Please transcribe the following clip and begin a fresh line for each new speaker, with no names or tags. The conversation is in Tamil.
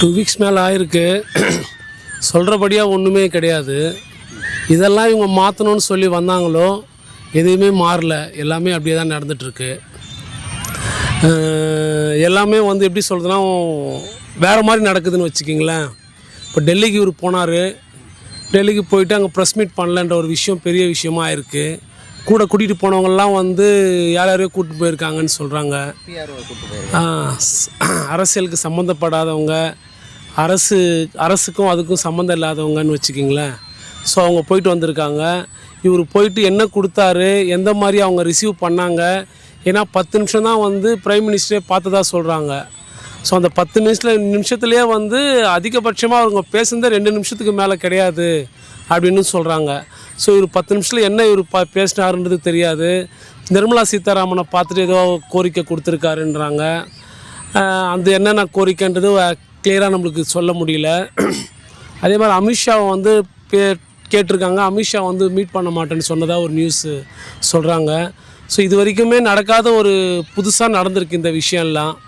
2 வீக்ஸ் மேலே ஆயிருக்கு. சொல்கிறபடியாக ஒன்றுமே கிடையாது. இதெல்லாம் இவங்க மாற்றணும்னு சொல்லி வந்தாங்களோ எதுவுமே மாறல. எல்லாமே அப்படியே தான் நடந்துகிட்ருக்கு. எல்லாமே வந்து எப்படி சொல்கிறதுனா வேறு மாதிரி நடக்குதுன்னு வச்சுக்கிங்களேன். இப்போ டெல்லிக்கு இவர் போனார். டெல்லிக்கு போயிட்டு அங்கே ப்ரெஸ் மீட் பண்ணலன்ற ஒரு விஷயம் பெரிய விஷயமா ஆயிருக்கு. கூட கூட்டிகிட்டு போனவங்கெல்லாம் வந்து யாரையோ கூப்பிட்டு போயிருக்காங்கன்னு சொல்கிறாங்க. அரசியலுக்கு சம்மந்தப்படாதவங்க, அரசுக்கும் அதுக்கும் சம்மந்தம் இல்லாதவங்கன்னு வச்சுக்கிங்களேன். ஸோ அவங்க போயிட்டு வந்திருக்காங்க. இவர் போயிட்டு என்ன கொடுத்தாரு, எந்த மாதிரி அவங்க ரிசீவ் பண்ணாங்க. ஏன்னா 10 நிமிஷம் தான் வந்து பிரைம் மினிஸ்டரே பார்த்ததா சொல்கிறாங்க. ஸோ அந்த 10 நிமிஷத்துலேயே வந்து அதிகபட்சமாக அவங்க பேசுனதே 2 நிமிஷத்துக்கு மேலே கிடையாது அப்படின்னு சொல்கிறாங்க. ஸோ இவர் 10 நிமிஷத்தில் என்ன இவர் பேசினாருன்றது தெரியாது. நிர்மலா சீதாராமனை பார்த்துட்டு ஏதோ கோரிக்கை கொடுத்துருக்காருன்றாங்க. அந்த என்னென்ன கோரிக்கைன்றது கிளியராக நம்மளுக்கு சொல்ல முடியல. அதே மாதிரி அமித்ஷாவை வந்து கேட்டிருக்காங்க. அமித்ஷா வந்து மீட் பண்ண மாட்டேன்னு சொன்னதாக ஒரு நியூஸு சொல்கிறாங்க. ஸோ இது வரைக்குமே நடக்காத ஒரு புதுசாக நடந்திருக்கு இந்த விஷயம்லாம்.